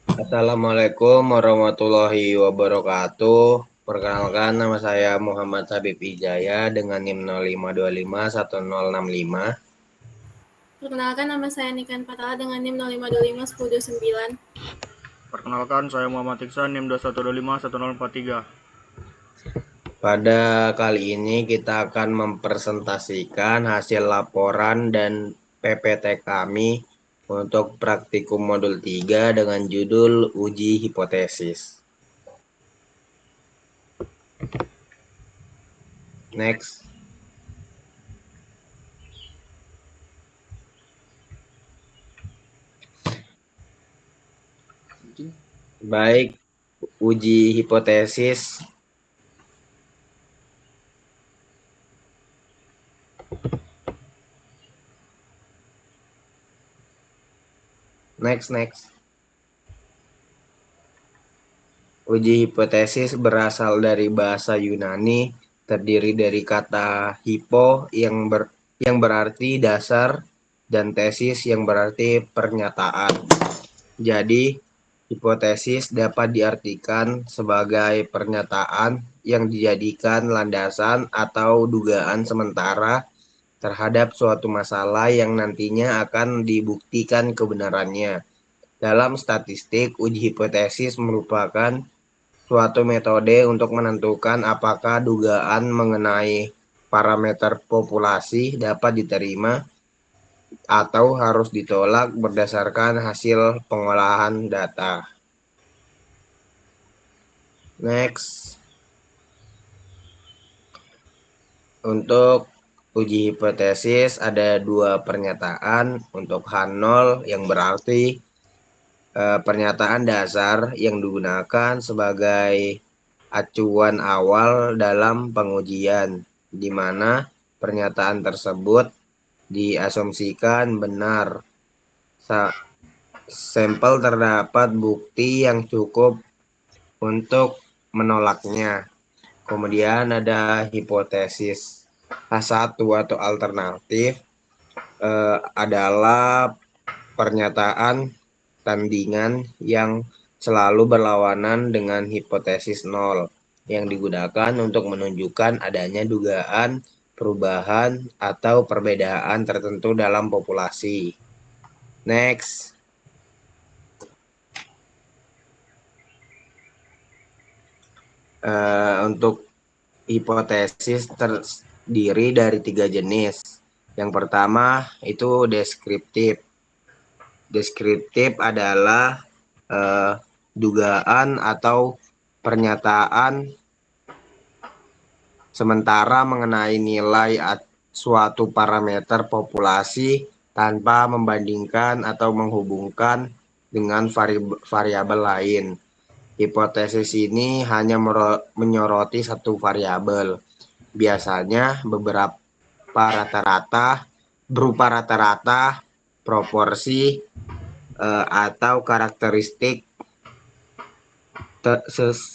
Assalamualaikum warahmatullahi wabarakatuh. Perkenalkan, nama saya Muhammad Habib Ijaya dengan NIM 05251065. Perkenalkan, nama saya Niken Patala dengan NIM 05251029. Perkenalkan, saya Muhammad Iksan, NIM 21251043. Pada kali ini kita akan mempresentasikan hasil laporan dan PPT kami untuk praktikum modul 3 dengan judul uji hipotesis. Next. Baik, uji hipotesis. Next. Uji hipotesis berasal dari bahasa Yunani, terdiri dari kata hipo yang berarti dasar dan tesis yang berarti pernyataan. Jadi, hipotesis dapat diartikan sebagai pernyataan yang dijadikan landasan atau dugaan sementara terhadap suatu masalah yang nantinya akan dibuktikan kebenarannya. Dalam statistik, uji hipotesis merupakan suatu metode untuk menentukan apakah dugaan mengenai parameter populasi dapat diterima atau harus ditolak berdasarkan hasil pengolahan data. Next. Untuk uji hipotesis ada dua pernyataan. Untuk H0 yang berarti pernyataan dasar yang digunakan sebagai acuan awal dalam pengujian, di mana pernyataan tersebut diasumsikan benar. Sampel terdapat bukti yang cukup untuk menolaknya. Kemudian ada hipotesis H1 atau alternatif adalah pernyataan tandingan yang selalu berlawanan dengan hipotesis 0 yang digunakan untuk menunjukkan adanya dugaan perubahan atau perbedaan tertentu dalam populasi. Next. Untuk hipotesis terdiri dari 3 jenis. Yang pertama itu deskriptif. Deskriptif adalah dugaan atau pernyataan sementara mengenai nilai suatu parameter populasi tanpa membandingkan atau menghubungkan dengan variabel lain. Hipotesis ini hanya menyoroti satu variabel, biasanya berupa rata-rata, proporsi, atau karakteristik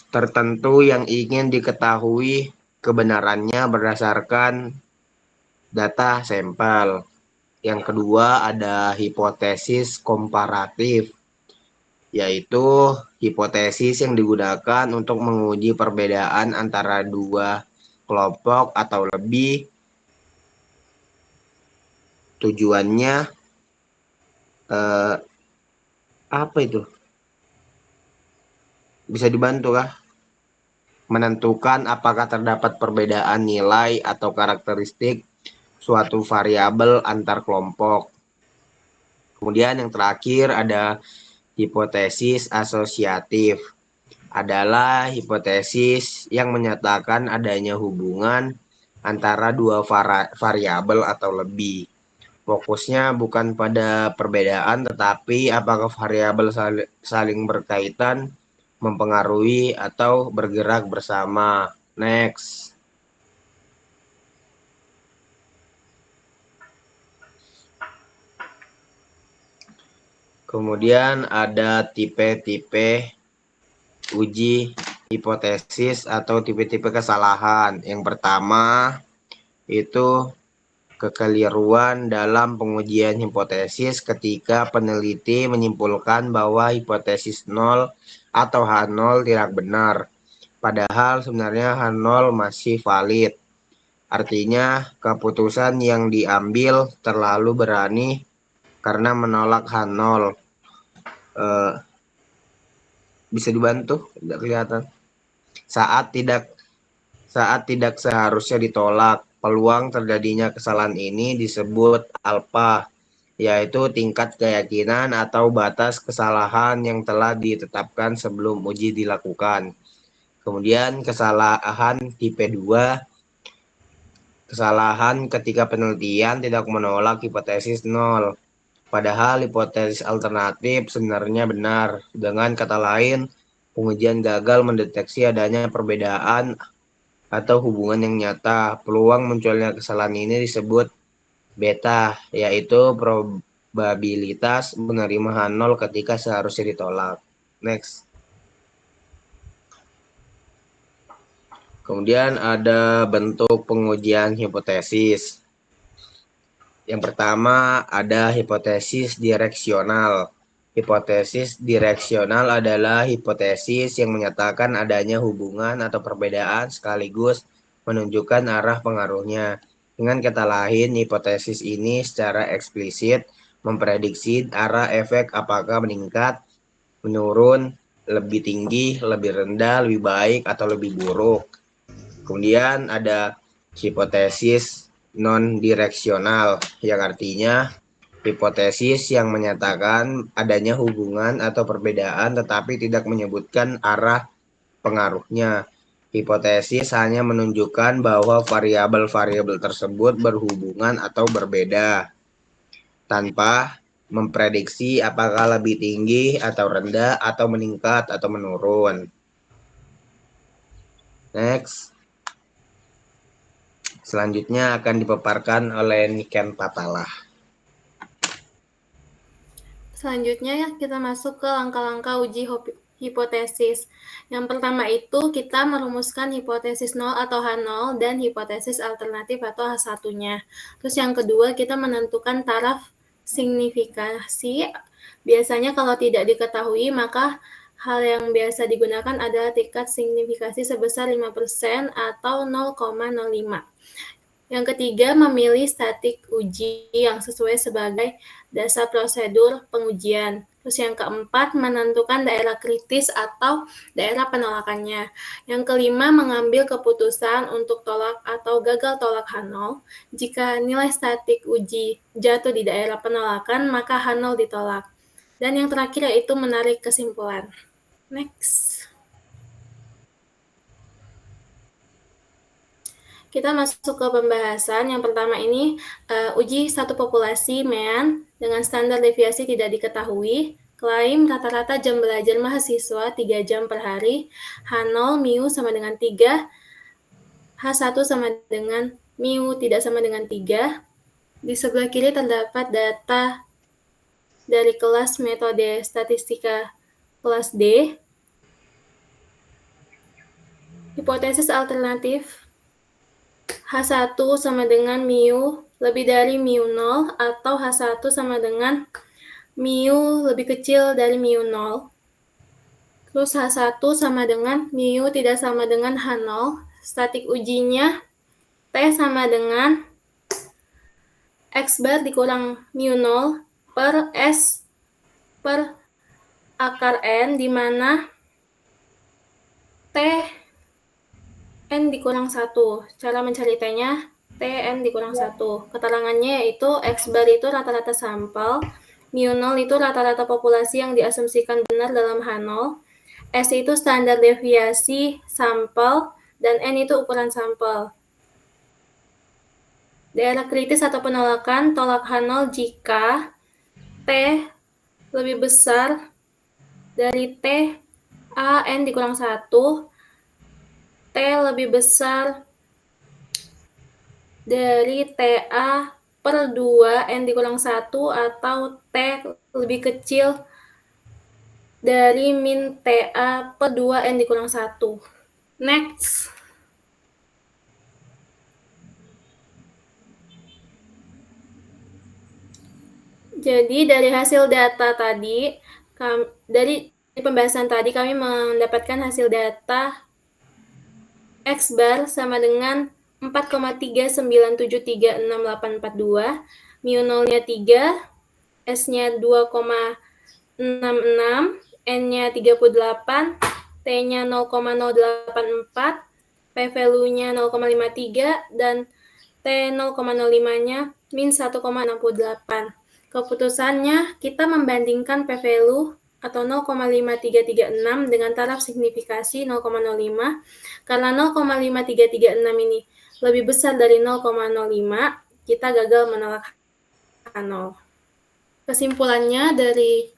tertentu yang ingin diketahui kebenarannya berdasarkan data sampel. Yang kedua ada hipotesis komparatif, yaitu hipotesis yang digunakan untuk menguji perbedaan antara dua kelompok atau lebih. Tujuannya apa itu? Bisa dibantu kah? Menentukan apakah terdapat perbedaan nilai atau karakteristik suatu variabel antar kelompok. Kemudian yang terakhir ada hipotesis asosiatif. Adalah hipotesis yang menyatakan adanya hubungan antara dua variabel atau lebih. Fokusnya bukan pada perbedaan, tetapi apakah variabel saling berkaitan, mempengaruhi, atau bergerak bersama. Next. Kemudian ada tipe-tipe uji hipotesis atau tipe-tipe kesalahan. Yang pertama itu kekeliruan dalam pengujian hipotesis ketika peneliti menyimpulkan bahwa hipotesis nol atau H0 tidak benar, padahal sebenarnya H0 masih valid. Artinya, keputusan yang diambil terlalu berani karena menolak H0. Bisa dibantu? Tidak kelihatan. Saat tidak seharusnya ditolak, peluang terjadinya kesalahan ini disebut alfa, yaitu tingkat keyakinan atau batas kesalahan yang telah ditetapkan sebelum uji dilakukan. Kemudian kesalahan tipe 2, kesalahan ketika penelitian tidak menolak hipotesis nol, padahal hipotesis alternatif sebenarnya benar. Dengan kata lain, pengujian gagal mendeteksi adanya perbedaan atau hubungan yang nyata. Peluang munculnya kesalahan ini disebut beta, yaitu probabilitas menerima H0 ketika seharusnya ditolak. Next. Kemudian ada bentuk pengujian hipotesis. Yang pertama ada hipotesis direksional. Hipotesis direksional adalah hipotesis yang menyatakan adanya hubungan atau perbedaan sekaligus menunjukkan arah pengaruhnya. Dengan kata lain, hipotesis ini secara eksplisit memprediksi arah efek apakah meningkat, menurun, lebih tinggi, lebih rendah, lebih baik, atau lebih buruk. Kemudian ada hipotesis non-direksional, yang artinya hipotesis yang menyatakan adanya hubungan atau perbedaan tetapi tidak menyebutkan arah pengaruhnya. Hipotesis hanya menunjukkan bahwa variabel-variabel tersebut berhubungan atau berbeda, tanpa memprediksi apakah lebih tinggi atau rendah atau meningkat atau menurun. Next. Selanjutnya akan dipaparkan oleh Niken Patalah. Selanjutnya kita masuk ke langkah-langkah uji hipotesis. Yang pertama itu kita merumuskan hipotesis 0 atau H0 dan hipotesis alternatif atau H1-nya. Terus yang kedua kita menentukan taraf signifikasi. Biasanya kalau tidak diketahui maka hal yang biasa digunakan adalah tingkat signifikasi sebesar 5% atau 0,05. Yang ketiga, memilih statik uji yang sesuai sebagai dasar prosedur pengujian. Terus yang keempat, menentukan daerah kritis atau daerah penolakannya. Yang kelima, mengambil keputusan untuk tolak atau gagal tolak H0. Jika nilai statik uji jatuh di daerah penolakan, maka H0 ditolak. Dan yang terakhir yaitu menarik kesimpulan. Next. Kita masuk ke pembahasan. Yang pertama ini uji satu populasi MEAN dengan standar deviasi tidak diketahui. Klaim rata-rata jam belajar mahasiswa 3 jam per hari. H0 mu sama dengan 3. H1 sama dengan mu tidak sama dengan 3. Di sebelah kiri terdapat data dari kelas metode statistika kelas D. Hipotesis alternatif H1 sama dengan mu lebih dari mu 0 atau H1 sama dengan mu lebih kecil dari mu 0. Terus H1 sama dengan mu tidak sama dengan H0. Statik ujinya T sama dengan X bar dikurang mu 0 per S per akar N, di mana T N dikurang 1. Cara mencari T-nya, T N dikurang 1. Keterangannya yaitu X bar itu rata-rata sampel, mu 0 itu rata-rata populasi yang diasumsikan benar dalam H0, S itu standar deviasi sampel, dan N itu ukuran sampel. Daerah kritis atau penolakan tolak H0 jika T lebih besar dari T A N dikurang 1, T lebih besar dari TA per 2 N dikurang 1 atau T lebih kecil dari min TA per 2 N dikurang 1. Next. Jadi dari hasil data tadi, dari pembahasan tadi kami mendapatkan hasil data X bar sama dengan 4,39736,842, mu nolnya 3, S-nya 2,66, N-nya 38, T-nya 0,084, P-value-nya 0,53, dan T 0,05-nya min 1,68. Keputusannya, kita membandingkan P-value atau 0,5336 dengan taraf signifikasi 0,05. Karena 0,5336 ini lebih besar dari 0,05, kita gagal menolak H0. Kesimpulannya dari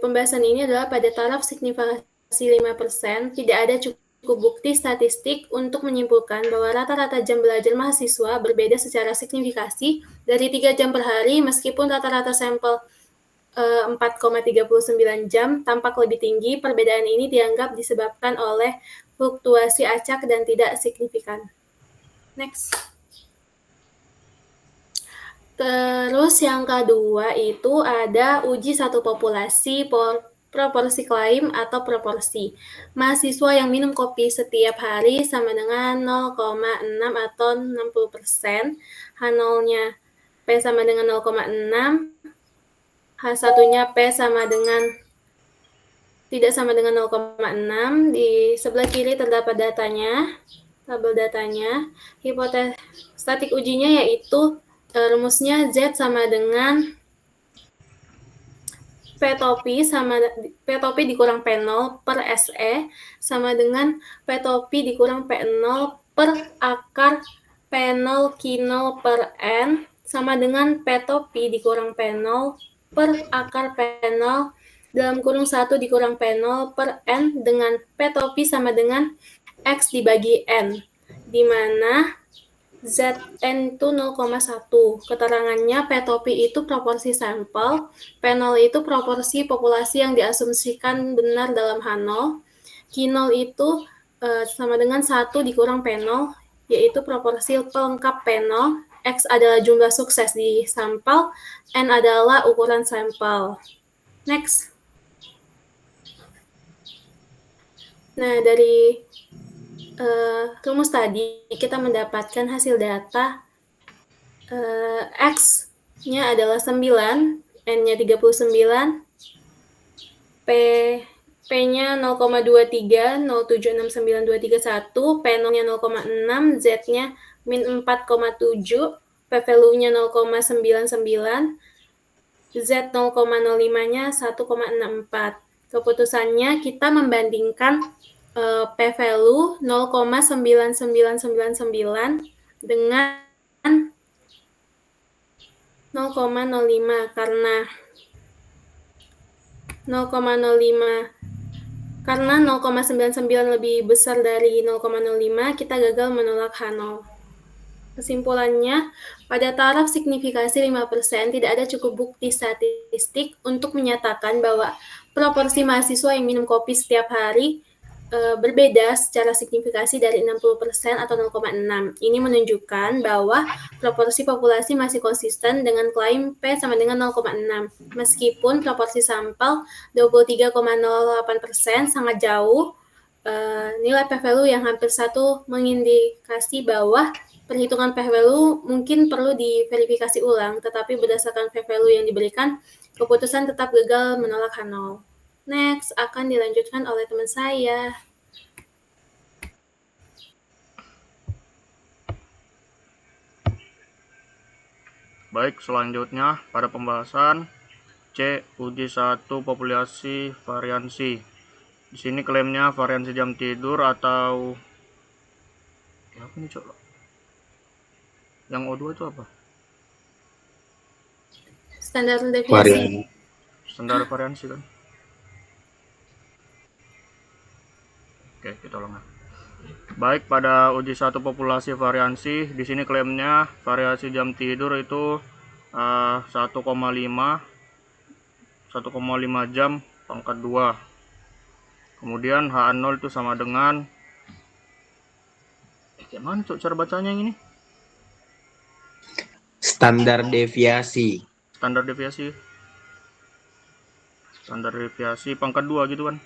pembahasan ini adalah pada taraf signifikasi 5%, tidak ada cukup bukti statistik untuk menyimpulkan bahwa rata-rata jam belajar mahasiswa berbeda secara signifikasi dari 3 jam per hari, meskipun rata-rata sampel 4,39 jam tampak lebih tinggi. Perbedaan ini dianggap disebabkan oleh fluktuasi acak dan tidak signifikan. Next. Terus yang kedua itu ada uji satu populasi proporsi klaim atau proporsi. Mahasiswa yang minum kopi setiap hari sama dengan 0,6 atau 60%. H0-nya P sama dengan 0,6. H1-nya P sama dengan tidak sama dengan 0,6. Di sebelah kiri terdapat datanya, tabel datanya. Hipotesis statik ujinya yaitu rumusnya Z sama dengan P topi dikurang P0 per SE sama dengan P topi dikurang P0 per akar P0 Q0 per N sama dengan P topi dikurang P0 per akar P0 dalam kurung 1 dikurang P0 per N dengan P topi sama dengan X dibagi N, di mana Zn itu 0,1. Keterangannya P topi itu proporsi sampel, P0 itu proporsi populasi yang diasumsikan benar dalam H0, Q0 itu sama dengan 1 dikurang P0, yaitu proporsi pelengkap P0, X adalah jumlah sukses di sampel, N adalah ukuran sampel. Next. Nah, dari rumus tadi kita mendapatkan hasil data X-nya adalah 9, N-nya 39, P-nya 0,23, 0,769,231, P0-nya 0,6, Z-nya min 4,7, P-value-nya 0,99, Z 0,05-nya 1,64. Keputusannya kita membandingkan P-value 0,9999 dengan 0,05 karena 0,99 lebih besar dari 0,05, kita gagal menolak H0. Kesimpulannya, pada taraf signifikasi 5% tidak ada cukup bukti statistik untuk menyatakan bahwa proporsi mahasiswa yang minum kopi setiap hari berbeda secara signifikasi dari 60% atau 0,6. Ini menunjukkan bahwa proporsi populasi masih konsisten dengan klaim P sama dengan 0,6. Meskipun proporsi sampel 23,08% sangat jauh, nilai P-value yang hampir 1 mengindikasi bahwa perhitungan P-value mungkin perlu diverifikasi ulang, tetapi berdasarkan P-value yang diberikan, keputusan tetap gagal menolak H0. Next, akan dilanjutkan oleh teman saya. Baik, selanjutnya pada pembahasan C, uji satu populasi variansi. Di sini klaimnya variansi jam tidur atau apa ini, Cok? Yang O2 itu apa? Standar deviasi. Standar variansi kan? Oke, kita ulang. Baik, pada uji satu populasi variansi, di sini klaimnya variasi jam tidur itu 1,5 jam pangkat 2. Kemudian H0 itu sama dengan gimana Cok cara bacanya yang ini? Standar deviasi. standar deviasi pangkat 2 gitu kan.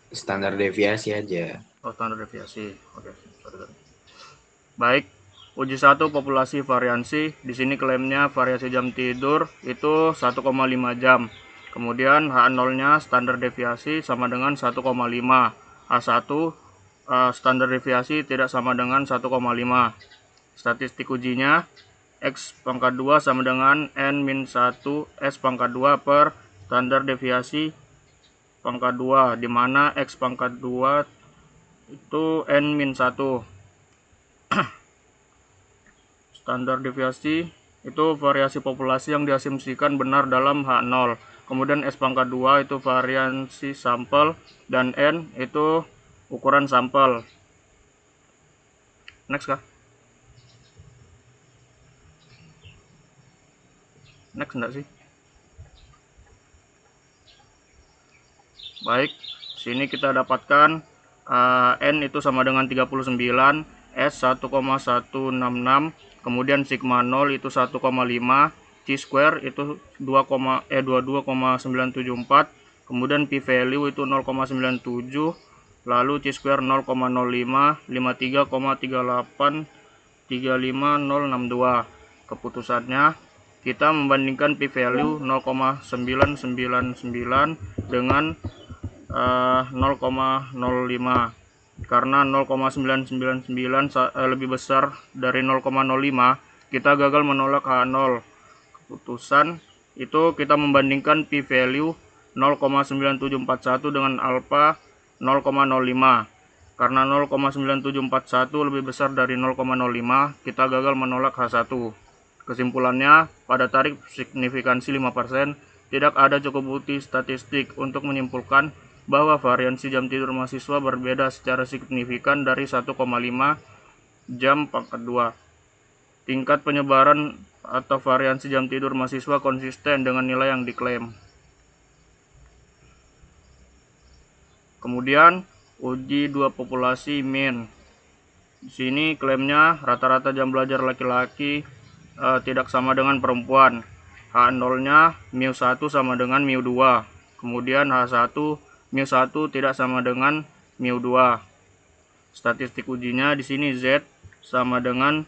Standar deviasi aja. Oh, standar deviasi. Oke, sorry. Baik, uji 1 populasi variansi. Di sini klaimnya variasi jam tidur itu 1,5 jam. Kemudian H0-nya standar deviasi sama dengan 1,5. H1 standar deviasi tidak sama dengan 1,5. Statistik ujinya X pangkat 2 sama dengan N-1 S pangkat 2 per standar deviasi pangkat 2, di mana X pangkat 2 itu N-1. Standar deviasi itu variasi populasi yang diasumsikan benar dalam H0. Kemudian S pangkat 2 itu variasi sampel, dan N itu ukuran sampel. Next kah? Next enggak sih? Baik, sini kita dapatkan N itu sama dengan 39, S 1,166, kemudian sigma 0 itu 1,5, Chi square itu 22,974, kemudian P value itu 0,97, lalu Chi square 0,05, 53,38, 35062. Keputusannya kita membandingkan P value 0,999 dengan 0,05. Karena 0,999 lebih besar dari 0,05, kita gagal menolak H0. Keputusan itu kita membandingkan P value 0,9741 dengan alpha 0,05. Karena 0,9741 lebih besar dari 0,05, kita gagal menolak H1. Kesimpulannya, pada tarif signifikansi 5%, tidak ada cukup bukti statistik untuk menyimpulkan bahwa variansi jam tidur mahasiswa berbeda secara signifikan dari 1,5 jam pangkat 2. Tingkat penyebaran atau variansi jam tidur mahasiswa konsisten dengan nilai yang diklaim. Kemudian, uji 2 populasi min. Di sini klaimnya rata-rata jam belajar laki-laki tidak sama dengan perempuan. H0-nya μ1 sama dengan μ2. Kemudian H1 μ1 tidak sama dengan μ2. Statistik ujinya di sini Z sama dengan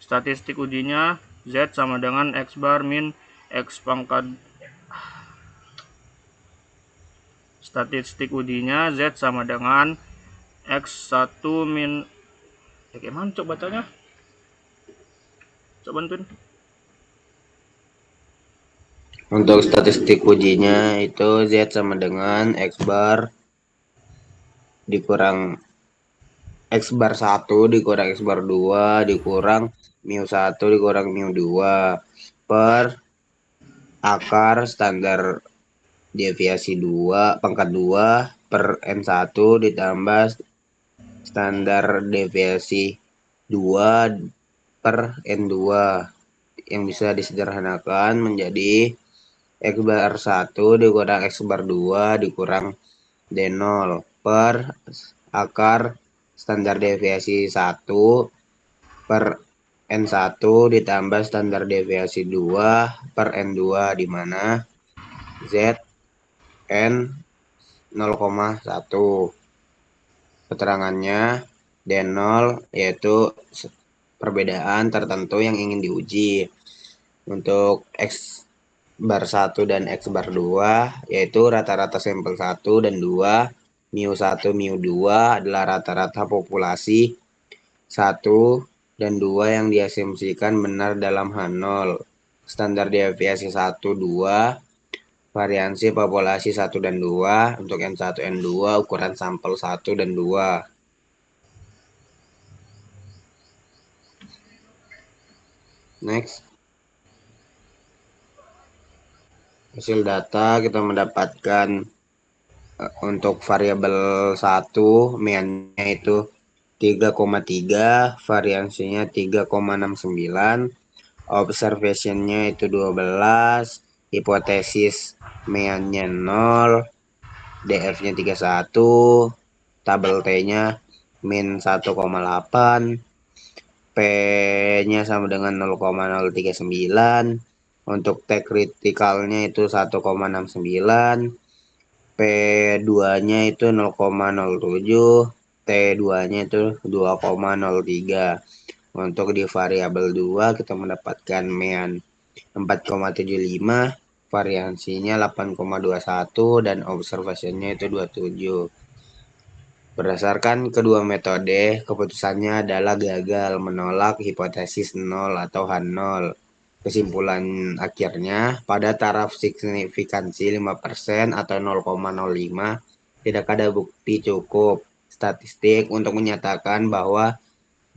statistik ujinya Z sama dengan X bar min X pangkat. Statistik ujinya Z sama dengan X1 min gimana coba bacanya? Coba bantuin. Untuk statistik ujinya itu Z sama dengan X bar dikurang X bar 1 dikurang X bar 2 dikurang μ1 dikurang μ2 per akar standar deviasi 2 pangkat 2 per N1 ditambah standar deviasi 2 per N2 yang bisa disederhanakan menjadi X bar 1 dikurang X bar 2 dikurang D0 per akar standar deviasi 1 per N1 ditambah standar deviasi 2 per N2, di mana Z N 0,1. Keterangannya D0 yaitu perbedaan tertentu yang ingin diuji. Untuk X bar 1 dan X bar 2 yaitu rata-rata sampel 1 dan 2, μ1 μ2 adalah rata-rata populasi 1 dan 2 yang diasumsikan benar dalam H0. Standar deviasi 1 2, variansi populasi 1 dan 2 untuk N1 N2 ukuran sampel 1 dan 2. Next. Hasil data kita mendapatkan untuk variabel 1 meannya itu 3,3, variansinya 3,69, observationnya itu 12, hipotesis meannya 0, DF-nya 31, tabel T-nya min 1,8, P-nya sama dengan 0,039, untuk T kritikalnya itu 1,69, P2-nya itu 0,07, T2-nya itu 2,03. Untuk di variabel 2 kita mendapatkan mean 4,75, variansinya 8,21, dan observationnya itu 27. Berdasarkan kedua metode, keputusannya adalah gagal, menolak hipotesis nol atau H0. Kesimpulan akhirnya, pada taraf signifikansi 5% atau 0,05, tidak ada bukti cukup statistik untuk menyatakan bahwa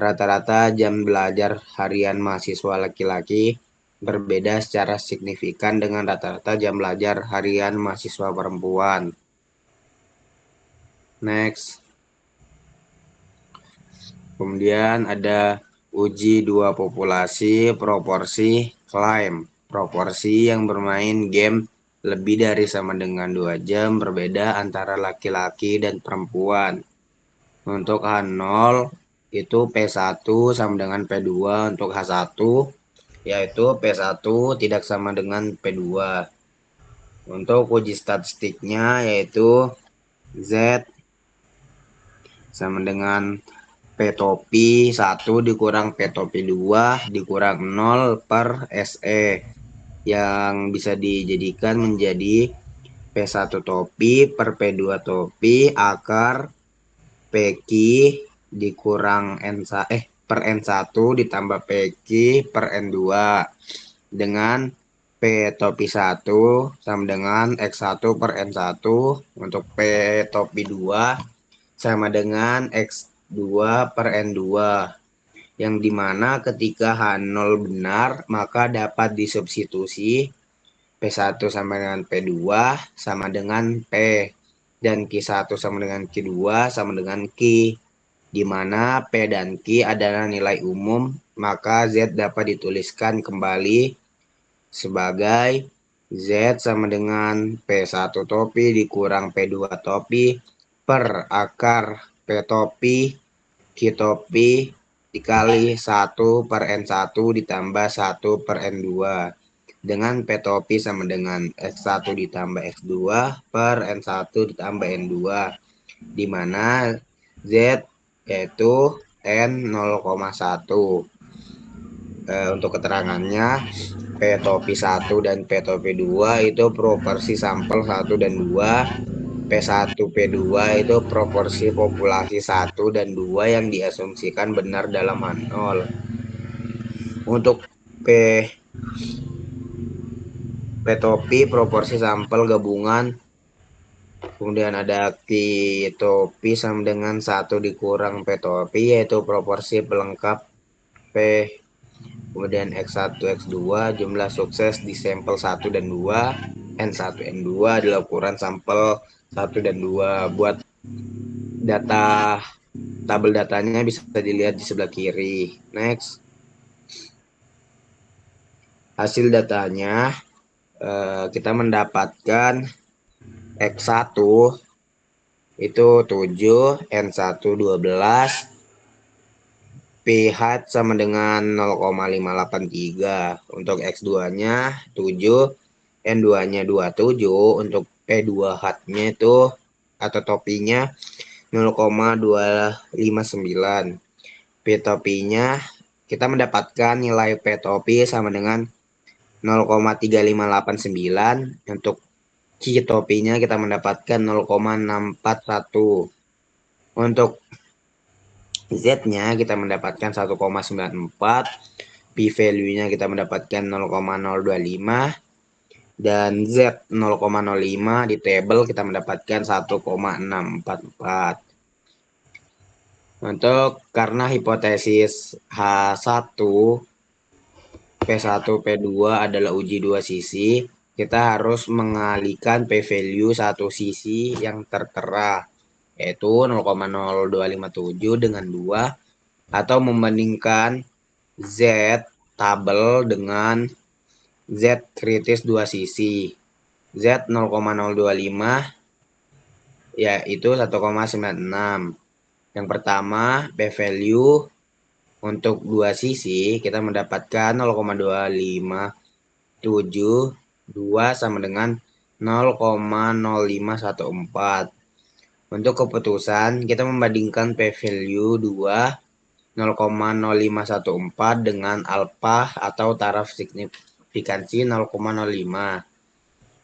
rata-rata jam belajar harian mahasiswa laki-laki berbeda secara signifikan dengan rata-rata jam belajar harian mahasiswa perempuan. Next. Kemudian ada uji dua populasi proporsi klaim. Proporsi yang bermain game lebih dari sama dengan 2 jam berbeda antara laki-laki dan perempuan. Untuk H0 itu P1 sama dengan P2. Untuk H1 yaitu P1 tidak sama dengan P2. Untuk uji statistiknya yaitu Z sama dengan P topi 1 dikurang P topi 2 dikurang 0 per SE, yang bisa dijadikan menjadi P1 topi per P2 topi akar PQ dikurang per N1 ditambah PQ per N2 dengan P topi 1 sama dengan X1 per N1. Untuk P topi 2 sama dengan X2 per N2, yang dimana ketika H0 benar maka dapat disubstitusi P1 sama dengan P2 sama dengan P, dan Q1 sama dengan Q2 sama dengan Q, dimana P dan Q adalah nilai umum, maka Z dapat dituliskan kembali sebagai Z sama dengan P1 topi dikurang P2 topi per akar P topi Q topi dikali 1 per N1 ditambah 1 per N2 dengan P topi sama dengan X1 ditambah X2 per N1 ditambah N2, di mana Z yaitu N0,1. Untuk keterangannya, P topi 1 dan P topi 2 itu proporsi sampel 1 dan 2. P1, P2 itu proporsi populasi 1 dan 2 yang diasumsikan benar dalam H0. Untuk P topi proporsi sampel gabungan, kemudian ada Q topi sama dengan 1 dikurang P topi yaitu proporsi pelengkap P, kemudian X1, X2 jumlah sukses di sampel 1 dan 2, N1, N2 adalah ukuran sampel 1 dan 2. Buat data tabel datanya bisa dilihat di sebelah kiri. Next. Hasil datanya kita mendapatkan X1 itu 7, N1 12, pH sama dengan 0,583. Untuk X2-nya 7, N2-nya 27. Untuk P2H-nya itu atau topinya 0,259. P topinya kita mendapatkan nilai P topi sama dengan 0,3589. Untuk Q topinya kita mendapatkan 0,641. Untuk Z-nya kita mendapatkan 1,94, P-value-nya kita mendapatkan 0,025, dan Z 0,05 di tabel kita mendapatkan 1,644. Untuk karena hipotesis H1, P1, P2 adalah uji dua sisi, kita harus mengalihkan P-value satu sisi yang tertera, yaitu 0,0257 dengan 2, atau membandingkan Z tabel dengan Z kritis dua sisi. Z 0,025 yaitu 1,96. Yang pertama, p-value untuk dua sisi kita mendapatkan 0,252 sama dengan 0,0514. Untuk keputusan, kita membandingkan p-value 2 0,0514 dengan alfa atau taraf signifikansi 0,05.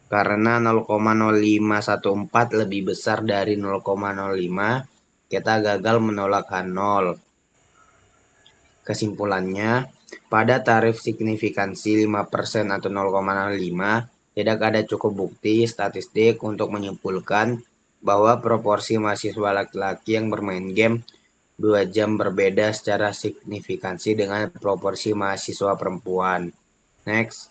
Karena 0,0514 lebih besar dari 0,05, kita gagal menolak H0. Kesimpulannya, pada tarif signifikansi 5% atau 0,05, tidak ada cukup bukti statistik untuk menyimpulkan bahwa proporsi mahasiswa laki-laki yang bermain game 2 jam berbeda secara signifikansi dengan proporsi mahasiswa perempuan. Next.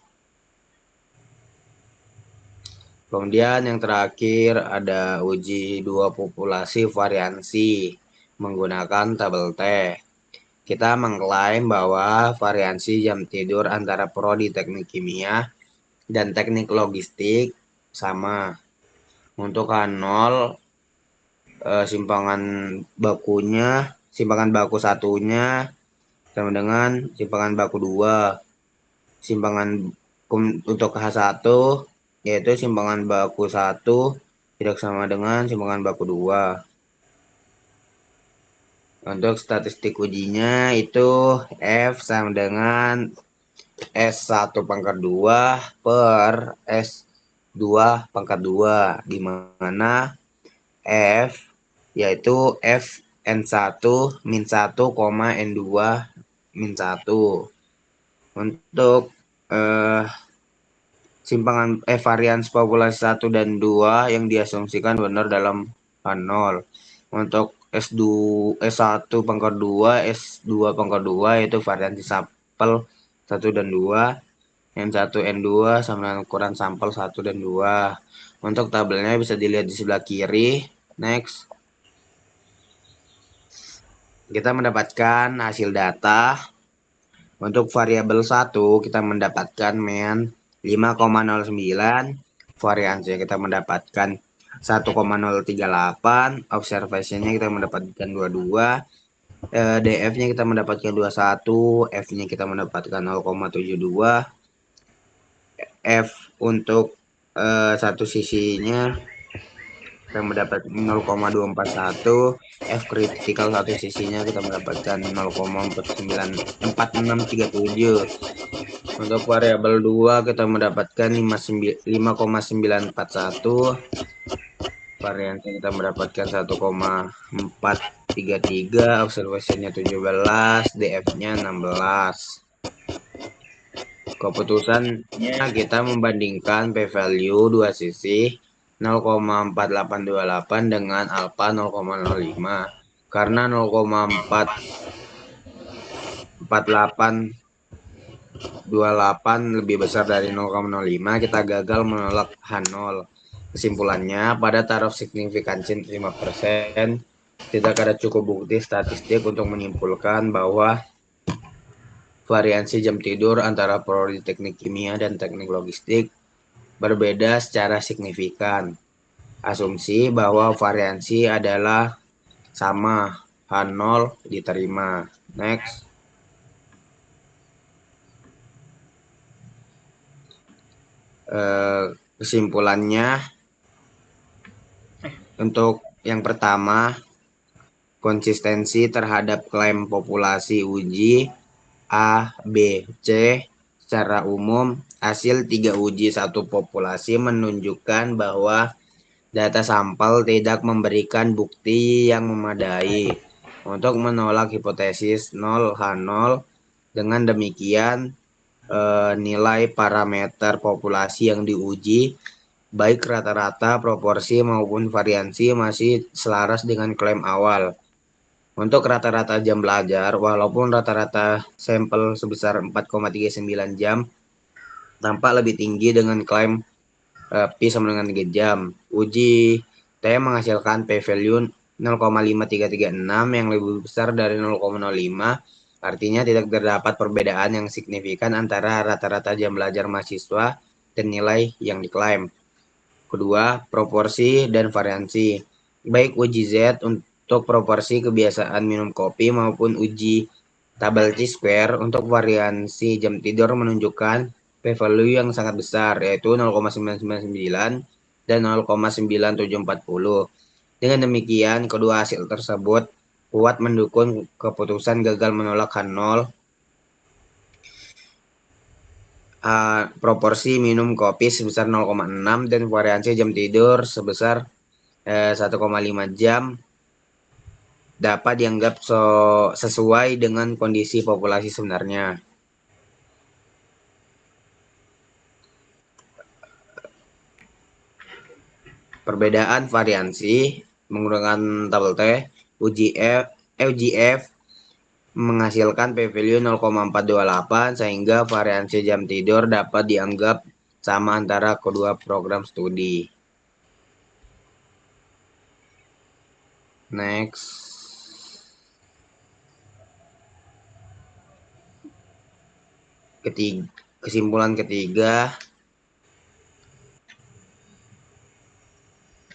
Kemudian yang terakhir ada uji dua populasi variansi menggunakan tabel T. Kita mengklaim bahwa variansi jam tidur antara prodi teknik kimia dan teknik logistik sama. Untuk H0, simpangan baku satunya sama dengan simpangan baku 2. Simpangan untuk H1 yaitu simpangan baku 1 tidak sama dengan simpangan baku 2. Untuk statistik ujinya itu F sama dengan S1 pangkat 2 per S2 pangkat 2, di mana F yaitu F N1 min 1, N2 min 1. Untuk simpangan varians populasi 1 dan 2 yang diasumsikan benar dalam H0. Untuk S1 pangkat 2, S2 pangkat 2 yaitu variansi sampel 1 dan 2. N1, N2 sama dengan ukuran sampel 1 dan 2. Untuk tabelnya bisa dilihat di sebelah kiri. Next. Kita mendapatkan hasil data. Untuk variabel 1 kita mendapatkan mean 5,09. Variansi kita mendapatkan 1,038. Observationnya kita mendapatkan 22. DF-nya kita mendapatkan 21. F-nya kita mendapatkan 0,72. F untuk satu sisinya kita mendapatkan 0,241. F kritikal satu sisinya kita mendapatkan 0,4637. Untuk variabel 2 kita mendapatkan 5,941. Variansi kita mendapatkan 1,433. Observasinya 17. DF-nya 16. Keputusannya kita membandingkan p-value dua sisi 0,4828 dengan alfa 0,05. Karena 0,4828 lebih besar dari 0,05, kita gagal menolak H0. Kesimpulannya, pada taraf signifikansi 5%, tidak ada cukup bukti statistik untuk menyimpulkan bahwa variansi jam tidur antara prodi teknik kimia dan teknik logistik berbeda secara signifikan. Asumsi bahwa variansi adalah sama, H0 diterima. Next. Kesimpulannya, untuk yang pertama, konsistensi terhadap klaim populasi uji A, B, C. Secara umum, hasil 3 uji satu populasi menunjukkan bahwa data sampel tidak memberikan bukti yang memadai untuk menolak hipotesis 0H0. Dengan demikian, nilai parameter populasi yang diuji, baik rata-rata, proporsi maupun variansi, masih selaras dengan klaim awal. Untuk rata-rata jam belajar, walaupun rata-rata sampel sebesar 4,39 jam, tampak lebih tinggi dengan klaim P sama dengan 3 jam. Uji T menghasilkan p-value 0,5336 yang lebih besar dari 0,05. Artinya tidak terdapat perbedaan yang signifikan antara rata-rata jam belajar mahasiswa dan nilai yang diklaim. Kedua, proporsi dan variansi. baik uji Z untuk proporsi kebiasaan minum kopi maupun uji tabel Chi-square untuk variansi jam tidur menunjukkan p-value yang sangat besar, yaitu 0,999 dan 0,97740. Dengan demikian, kedua hasil tersebut kuat mendukung keputusan gagal menolak H0. Proporsi minum kopi sebesar 0,6 dan variansi jam tidur sebesar 1,5 jam dapat dianggap sesuai dengan kondisi populasi sebenarnya. Perbedaan variansi menggunakan tabel T, UGF menghasilkan p-value 0,428 sehingga variansi jam tidur dapat dianggap sama antara kedua program studi. Next. Kesimpulan ketiga.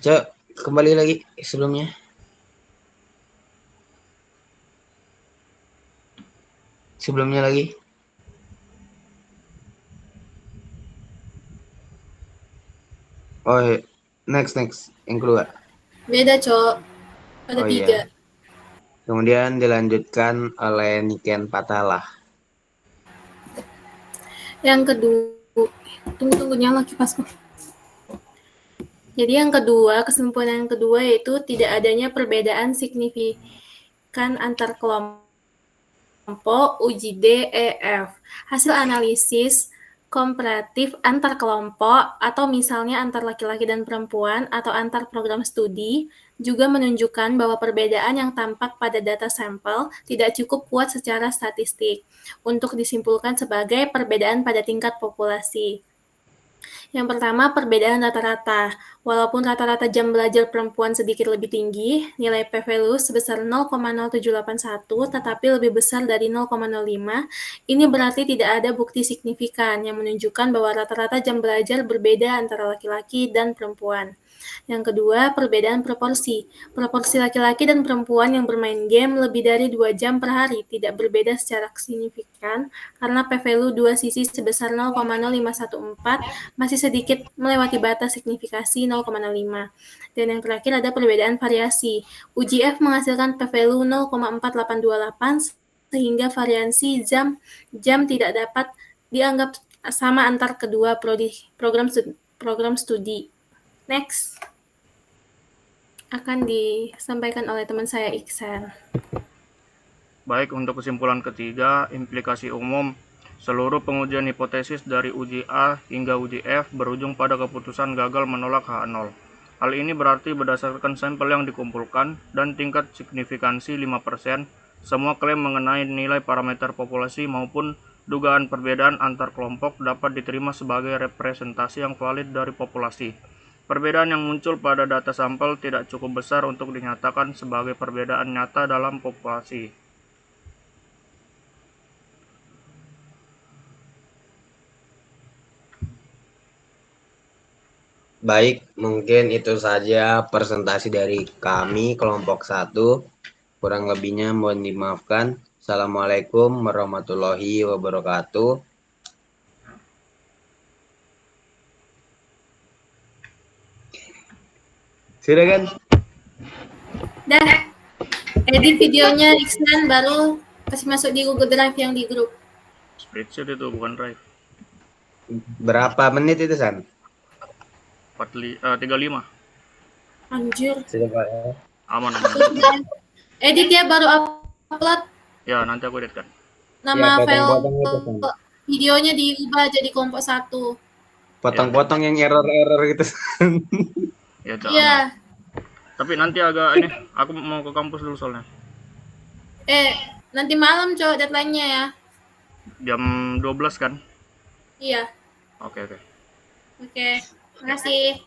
Cok, kembali lagi sebelumnya. Sebelumnya lagi. Oh, next. Yang kedua. Beda, Cok. Ada 3. Iya. Kemudian dilanjutkan oleh Niken Patalah. Yang kedua, tunggu nyala kipasku. Jadi yang kedua, kesimpulan yang kedua yaitu tidak adanya perbedaan signifikan antar kelompok uji D, E, F. Hasil analisis komparatif antar kelompok atau misalnya antar laki-laki dan perempuan atau antar program studi juga menunjukkan bahwa perbedaan yang tampak pada data sampel tidak cukup kuat secara statistik untuk disimpulkan sebagai perbedaan pada tingkat populasi. Yang pertama, perbedaan rata-rata. Walaupun rata-rata jam belajar perempuan sedikit lebih tinggi, nilai p-value sebesar 0,0781 tetapi lebih besar dari 0,05, ini berarti tidak ada bukti signifikan yang menunjukkan bahwa rata-rata jam belajar berbeda antara laki-laki dan perempuan. Yang kedua, perbedaan proporsi. Proporsi laki-laki dan perempuan yang bermain game lebih dari 2 jam per hari tidak berbeda secara signifikan karena p-value dua sisi sebesar 0,0514 masih sedikit melewati batas signifikasi 0,05. Dan yang terakhir ada perbedaan variasi. Uji F menghasilkan p-value 0,4828 sehingga variansi jam tidak dapat dianggap sama antar kedua program studi. Next. Akan disampaikan oleh teman saya Iksan. Baik, untuk kesimpulan ketiga, implikasi umum, seluruh pengujian hipotesis dari uji A hingga uji F berujung pada keputusan gagal menolak H0. Hal ini berarti berdasarkan sampel yang dikumpulkan dan tingkat signifikansi 5%, semua klaim mengenai nilai parameter populasi maupun dugaan perbedaan antar kelompok dapat diterima sebagai representasi yang valid dari populasi. Perbedaan yang muncul pada data sampel tidak cukup besar untuk dinyatakan sebagai perbedaan nyata dalam populasi. Baik, mungkin itu saja presentasi dari kami kelompok 1. Kurang lebihnya mohon dimaafkan. Assalamualaikum warahmatullahi wabarakatuh. Sudah kan? Dah. Edit videonya Iksan baru kasih masuk di Google Drive yang di grup. Spreadsheet itu bukan drive. Berapa menit itu, San? 35. Anjir. Sudah, Pak. Aman. Edit ya baru upload. Ya, nanti aku editkan. Nama Ya, file potong-potong itu, San. videonya diubah jadi kelompok 1. Potong-potong yang error gitu. Ya, Iya. Tapi nanti agak ini, aku mau ke kampus dulu soalnya. Nanti malam cowok deadline-nya ya. Jam 12 kan? Iya. Oke. Oke. Makasih.